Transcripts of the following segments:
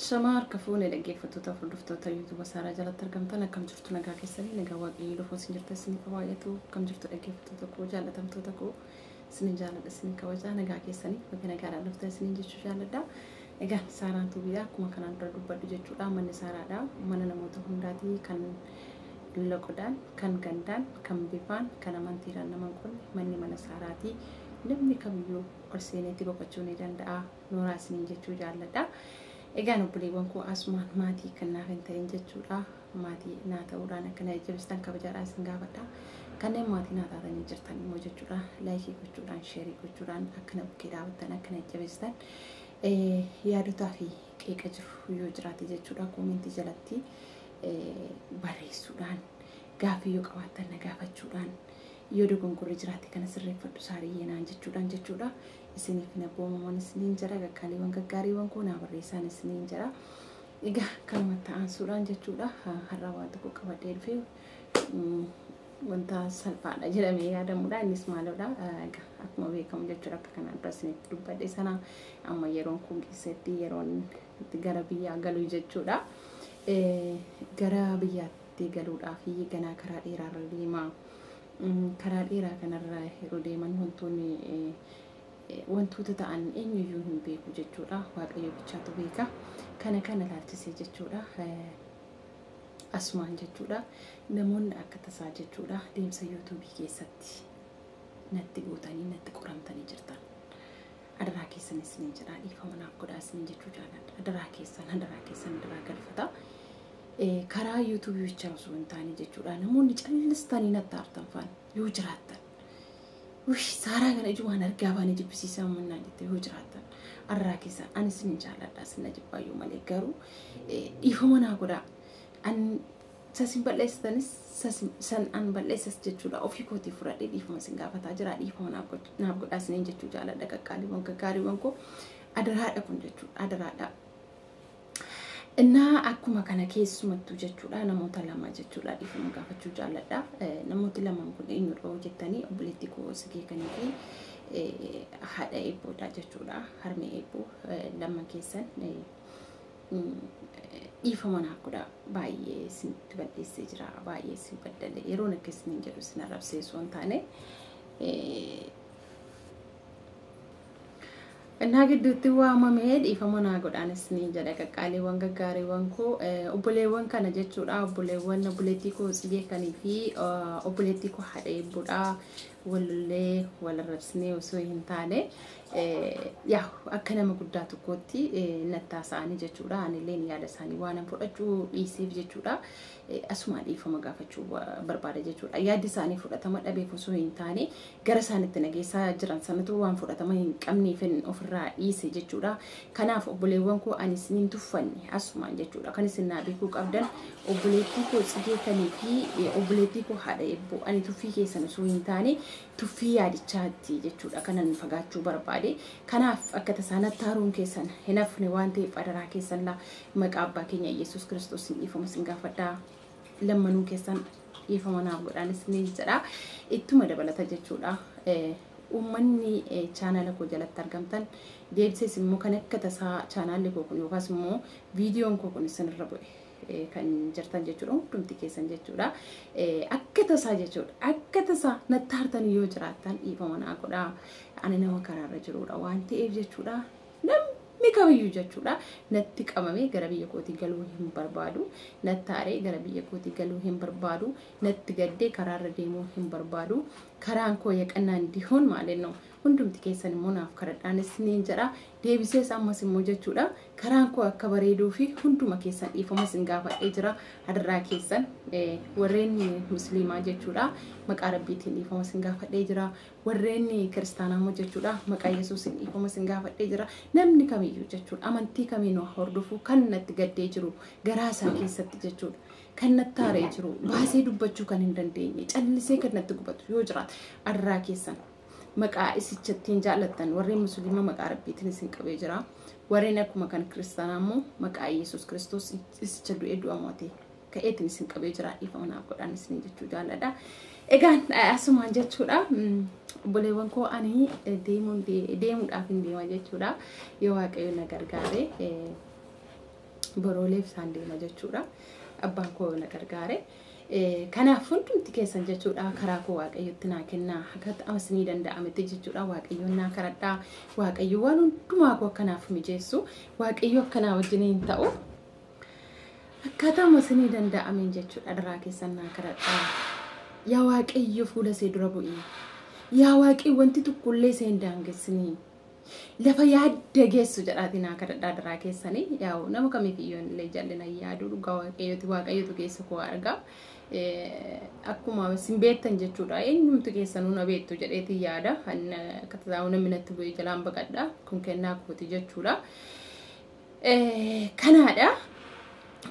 Shamar kafuun dhaggeeffattoota hordoftoota YouTube saaraa jalatti argamtan akkam jirtu nagaa keessanii nagaa waaqayyoo lafoo isin jirtan isin kabaayatu akkam jirtu dhaggeeffattoota koo jaalatamtoota koo isin jaaladha isin kabajaa nagaa keessanii bakka nagaadhaan dhuftan isin jechuu jaaladha. Egaa saaraan tuubiyaa akkuma kanaan dura dubbadhu jechuudha. Manni saaraadha mana namoota hundaatii kan loqodaan kan gandaan kan bifaan kan amantiidhaan naman kun manni mana saaraatii namni kamiyyuu ol seeneetti boqochuu ni danda'a. Nooraa isin jechuu jaaladha. Egaan obboleewwan koo asumaan maatii kan naaf hin ta'in jechuudha. Maatii naa ta'uudhaan akkana jajjabeessitan kabajaadhaan isin gaafadha. Kanneen maatii naa taatanii jirtan immoo jechuudha laayikii gochuudhaan sheerii gochuudhaan akkana bukkee dhaabattan akkana jajjabeessitan yaadotaa fi qeeqa jiru yoo jiraate jechuudha koomentii jalatti barreessuudhaan gaaffii yoo qabaattan na gaafachuudhaan yoo dogongorri jiraate kana sirreeffadhu saariyyee naan jechuudha. Isiniif na boomaman isiniin jira gaggaaliiwwan gaggaariiwwan koo naa barreessaan isiniin jira. Egaa kanuma ta'ansuudhaan jechuudha har'a waan tokko qabadhee dhufee wanta salphaadha jedhamee yaadamudha. Innis maalidha akkuma beekamu jechuudha akka kanaan dura isinitti dubbadhe sana amma yeroon kun keessatti yeroon itti gara biyyaa galuu jechuudha. Gara biyyaatti galuudhaaf ganaa karaa dheeraarra deemaa. Karaa dheeraa kanarra yeroo deeman wantoota ta'an eenyuyyuu hin beeku jechuudha. Waaqayyo bichaatu beeka. Kana laalchisee jechuudha. Asumaan jechuudha. Namoonni akka tasaa jechuudha deemsa YouTube keessatti natti gootanii natti qoramtanii jirtan. Adaraa keessan isiniin jedhaa dhiifama naaf godhaa isiniin jechuu jaalladha. Adaraa keessan galfata. Karaa YouTube bichaa osoo hin taane jechuudha. Namoonni callistanii natti aartan faan yoo jiraattan. Saaraa kana ijumaan argaa baanii jibbisiisaa mannaa jettee yoo jiraattan. Adaraa keessan ani isiniin jaalladha isin ajibbaayuu malee garuu dhiifama naa godhaa. Sasin balleessanis san an balleessas jechuudha. Ofii kootii fudhadhee dhiifama isin gaafataa jira. Dhiifama naaf godhaa isiniin jechuu jaalladha. Qaqqaaliiwwan gaggaariiwwan koo adaraadha kun jechuudha. Adaraadha. Innaa akkuma kana keessumattuu jechuudha namoota lama jechuudha dhiifama gaafachuu jaalladha. Namooti lamaan kun eenyudha hojjettanii obboleettii koo Sigeekanii fi haadha eebboodha jechuudha. Harmee eebboo lama keessan dhiifama naaf godhaa baay'ee isinitti balleessee jira. Baay'ee isin baddale yeroon akka isiniin jedhu isin arrabsee osoo hin taane Innaa gidduutti waamamee dhiifama naa godhaan isiniin jedha qaqqaaliiwwan gaggaariiwwan koo obboleewwan kana jechuudha. Obboleettii koo Sigeekanii fi obboleettii koo haadha eebboodha. Walillee wal arrabsinee osoo hin taane akka nama guddaa tokkotti natti haasa'anii jechuudha. Anillee yaada isaanii waan fudhachuu dhiiseef jechuudha. Asuma dhiifama gaafachuu barbaada jechuudha. Yaaddi isaanii fudhatama dhabeef osoo hin taane gara isaanitti nageessaa jiran sanatu waan fudhatama hin qabneef ofirraa dhiise jechuudha. Kanaaf obboleewwan koo ani isiniin tuffanne asumaan jechuudha. Kan isin naa beekuu qabdan obboleettii koo Sigeekanii fi obboleettii koo haadha eebboo ani tuffii keessan osoo hin taane tuffii yaadichaatti jechuudha. Kanan fagaachuu barbaade. Kanaaf akka tasaanatti haaruun keessan hin hafne waan ta'eef adaraa keessan la maqaa abbaa keenya Yesuus Kiristoos dhiifama isin gaafadhaa. Lammanuu keessan dhiifama naaf godhaan isiniin jedha. Ittuma dabalata jechuudha. Uummanni chaanala koo jalatti argamtan deebisees immoo kan akka tasaa chaanaalli koo kun yookaas immoo viidiyoon koo kun isinirra bu'e kan jirtan jechuudha. Hundumti keessan jechuudha. Akka tasaa jechuudha. Akka tasaa natti aartanii yoo jiraattan dhiifama naa godhaa. Ani nama karaarra jirudha waan ta'eef jechuudha. Namni kamiyyuu jechuudha. Natti qabamee gara biyya kootii galuu hin barbaadu. Natti aaree gara biyya kootii galuu hin barbaadu. Natti gaddee karaarra deemuu hin barbaadu. Karaan koo yaqannaan dihuun maalennoo hundumti keessan immoo naaf kadhadhaan isiniin jedha. Deebisees ammas immoo jechuudha. Karaan koo akka bareeduu fi hunduma keessan dhiifama isin gaafadhee jira. Adaraa keessan warreen musliimaa jechuudha. Maqaa rabbiitiin dhiifama isin gaafadhee jira. Warreen kiristaanaa immoo jechuudha. Maqaa Yesuusiin dhiifama isin gaafadhee jira. Namni kamiyyuu jechuudha. Amantii kamiinuu hordofu kan natti gaddee jiru garaa isaa keessatti jechuudha. Kan natti aaree jiru baasee dubbachuu kan hin dandeenye callisee kan natti gubatu yoo jiraate adaraa keessan maqaa isichattiin jaallattan warreen musliima maqaa rabbiitiin isin qabee jira. Warreen akkuma kan kiristaanaa immoo maqaa Yesuus Kiristoos isicha du'ee du'a mootee ka'eetiin isin qabee jira. Dhiifama naaf godhaan isiniin jechuu jaalladha. Egaan asumaan jechuudha. Obboleewwan koo ani deemuudhaaf hin deema jechuudha. Yoo waaqayyo na gargaare borooleef isaan deema jechuudha. Abbaan koo na gargaare. Kanaaf hundumti keessan jechuudha karaa koo waaqayyotti naa kennaa akka ta'amsinii danda'ametti jechuudha waaqayyoon naa kadhadhaa waaqayyo waan hundumaa koo akkanaaf mijeessu waaqayyo akkanaa wajjiniin ta'u akka ta'amsinii danda'ameen jechuudha daraa keessan naa kadhadhaa yaa waaqayyo fuula see dura bu'ii yaa waaqayyo wanti tokkollee see hin daangessinii lafa yaadda geessu jedhaati naa kadhadhaa daraa keessanii yaa nama kamiif iyyoo illee jallina yaaduu dhugaa waaqayyotu keessa koo argaa. Akkuma simbeettan jechuudha eenyumtu keessanuu na beektu jedheeti yaada akka taa'u namni natti bu'ee jalaan baqadha kun kennaa kooti jechuudha.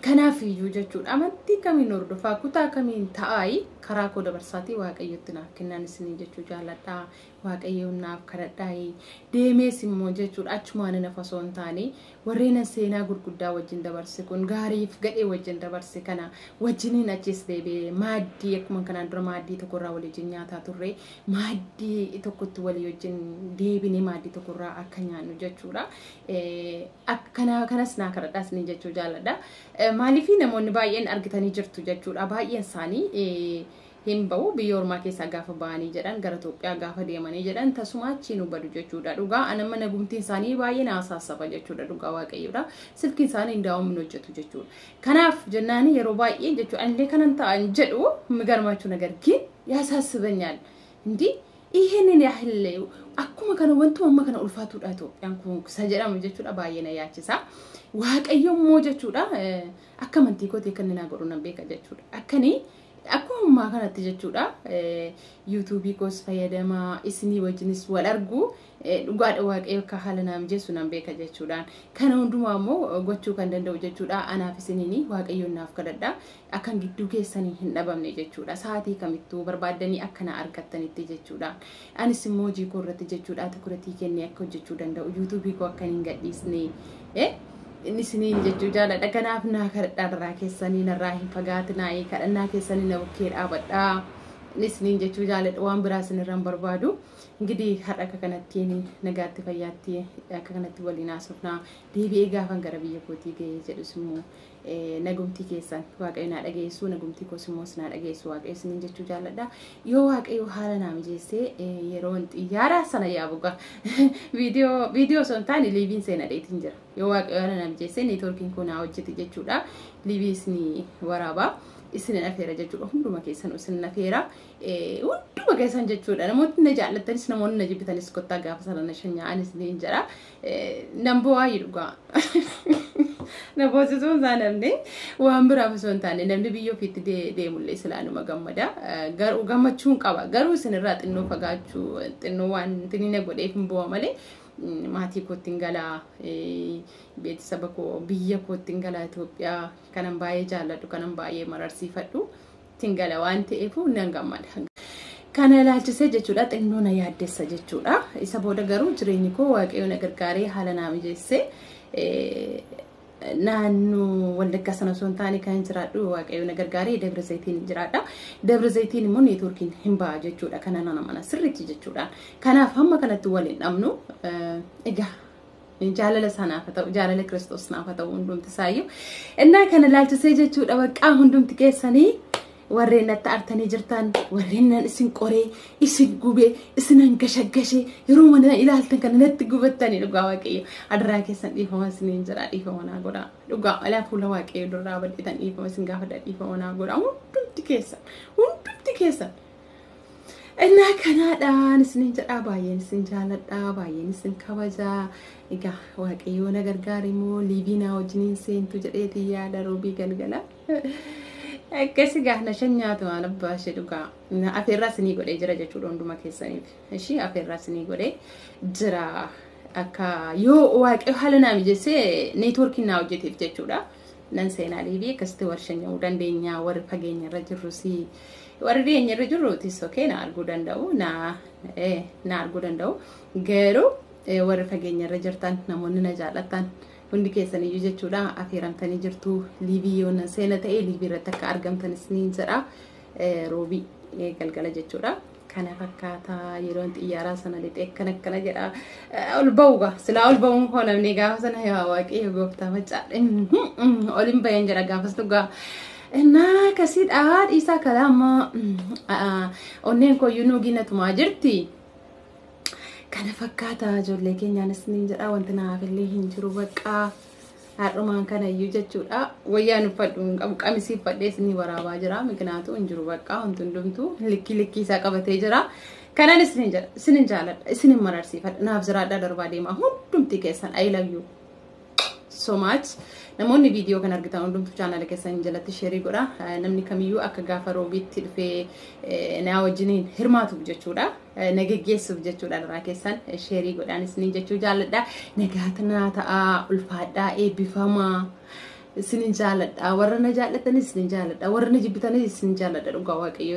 Kanaaf iyyuu jechuudha amantii kamiin hordofaa kutaa kamiin ta'aayi karaa koo dabarsaatii waaqayyotti naaf kennaan isinii jechuu jaalladhaa waaqayyoon naaf kadhadhaayi deemees immoo jechuudha achumaan nafa osoo hin taane warreen seenaa gurguddaa wajjin dabarse kun gaariif gadhee wajjin dabarse kana wajjiniin achis deebi'ee maaddii akkuma kanaan dura maaddii tokkorraa waliin nyaataa turre maaddii tokkotti walii wajjin deebinee maaddii tokkorraa akka nyaannu jechuudha. Kanas naa kadhadhaa isinii jechuu jaalladha. Maaliifii namoonni baay'een argitanii jirtu jechuudha baay'een isaanii hin ba'u biyya ormaa keessaa gaafa ba'anii jedhan gara Itoophiyaa gaafa deemanii jedhan tasuma achiin hubatu jechuudha dhugaa anamma nagumtiin isaanii baay'ee naasaasaba jechuudha dhugaa waaqayyoodha silkiin isaanii hin daawwamin hojjetu jechuudha. Kanaaf jennaanii yeroo baay'ee jechuudha anillee kanan ta'an jedhu migarmaachuu nagargiin yaasaasibanyaan hindi ይሄንን ያህል akkuma kana wantu amma kana ulfaatuudha Itoophiyaan kun sa jedhamu jechuudha baay'ee na yaachisa waaqayyo immoo jechuudha akka amantii kootee kan na godhu nan beeka jechuudha akkanii akkuma kanatti jechuudha YouTube koos fayyadama isinii wajjinis wal argu dhugaadha waaqayyo akka haala naam jeessu nan beeka jechuudha kana hundumaa immoo gochuu kan danda'u jechuudha anaaf isiniini waaqayyoon naaf kadhadhaa akkan gidduu keessanii hin dhabamne jechuudha sa'aatii kamittuu barbaadanii akkana argattanitti jechuudha anis immoo hojii koo irratti jechuudha tikuratii kennee akka hojjechuu danda'u YouTube koo akka hin gadhiisne isiniin jechuu jaalladha kanaaf naa kadhadhaa daraa keessanii narraa hin fagaatinaa kadhannaa keessanii na bukkee dhaabadhaa isiniin jechuu jaalladha waan biraa isinirraan barbaadu እንግዲህ har'a kanatti nagaatti fayyaatti akka kanatti waliin haasofnaa deebi'ee gaafan gara biyya kootii ga'ee jedhus immoo nagumtii keessan waaqayyo na dhageessu nagumtii koos immoo na dhageessu waaqayyo isiniin jechuu jaalladha yoo waaqayyo haala naa mijeessee yeroo xiyyaara sana yaabuga viidiyoo son taani liiviin seena dheetiin jira yoo waaqayyo haala naa mijeessee neetworkiin koo naa hojjete jechuudha liiviisni waraabaa isinin afeera jechuudha hunduma keessan isinin afeera hunduma keessan jechuudha namoonni na jaallatanis namoonni na jibbitanis kottaa gaafa sana na shanya'an isinin jira namboo waayee dhugaa naboosisuun isaa namni waan biraaf osoo hin taane namni biyya ofiitti deemullee silaanuma gammada garuu gammachuun qaba garuu isinirraa xinnoo fagaachuu xinnoo waan tinina godheef hin bu'a malee maatii kootiin galaa beeksisa bakoo biyya kootiin galaa Itoophiyaa kanan baay'ee jaalladhu kanan baay'ee mararsiifadhu tingala waan ta'eefu nan gammada. Kana ilaalchisee jechuudha xinnoo na yaaddessa jechuudha isa booda garuu jireenyi koo waaqayyo na gargaaree haala naa mijeessee naannoo Wallaggaa sana osoo hin taane kan jiraadhu waaqayyo na gargaaree Dabra Zayitiin jiraadha. Dabra Zayitiin immoo neetworkiin hin ba'a jechuudha kana nama mana sirriitti jechuudha. Kanaaf hamma kanatti waliin dhabnu egaa jaalala sanaaf ta'u jaalala Kiristoos naaf ta'u hundumti isaayyuu innaa kana ilaalchisee jechuudha baqqaa hundumti keessanii warreen natti artanii jirtan warreen nan isin qoree isin gubee isin hangashagashee yeroo mana ilaaltan kana natti gubattanii dhugaa waaqayyo adaraa keessan dhiifama isiniin jira dhiifama naa godhaa dhugaa alaa fuula waaqayyo duraa badhiitan dhiifama isin gaafadha dhiifama naa godhaa hundumti keessan innaa kanaadhaan isiniin jedhaa baay'een isin jaalladhaa baay'een isin kabajaa egaa waaqayyo na gargaare immoo liiviinaa wajjiniin seentu jedheeti yaada roobii galgala akkasi gaafna shanyaatu waan abbaa ishee dhugaa afeerraa isinii godhee jira jechuudha hunduma keessaniif ishii afeerraa isinii godhee jira akka yoo waaqayyo haala naa mijeessee neetworkiin naa hojjeteef jechuudha nan seenaa liivii akkasitti warshanya'uu dandeenya warri fageenya irra jirrusi warri dhiyeenya irra jirruutis okee na arguu danda'u na arguu danda'u garuu warri fageenya irra jirtan namoonni na jaallatan hundi keessanii jechuudha afeeramtanii jirtu liivii yoon seena ta'ee liivii irratti akka argamtanis ni jira roobii galgala jechuudha kana fakkaata yeroon xiyyaara sana lixee kana jedha ol ba'uuga silaa ol ba'uun koo namni gaafa sana yaa waaqayyo gooftaa macaadhe olin bayan jedha gaafas tugaa naa kasiidha dhiisaa kalaama onneen koo yuunuu ginatumaa jirti kana fakkaata ijoollee keenyaanis ni jedha wanti naaf illee hin jiru baqqaa har'umaan kana iyyuu jechuudha wayyaan uffadhu qamisii uffadhee isinii waraabaa jira miqnaatu hin jiru baqqaa wanti hundumtuu likkii isaa qabatee jira kanan isinin jaaladha isinin mararsiifadha naaf jiraadhaa darbaa deemaa hundumti keessan I love you so much namoonni viidiyoo kan argitan hundumtuu chaanala keessan jalatti sheerii godha namni kamiyyuu akka gaafa roobiitti dhufee naa wajjiniin hirmaatuuf jechuudha nagaggeessuuf jechuudha daraa keessan sheerii godhaan isiniin jechuu jaaladha nagaatanaa ta'a ulfaadhaa eebbifamaa isinin jaaladha warra na jaallatanis isinin jaaladha warra na jibbitanis isinin jaaladha dhugaa waaqayyo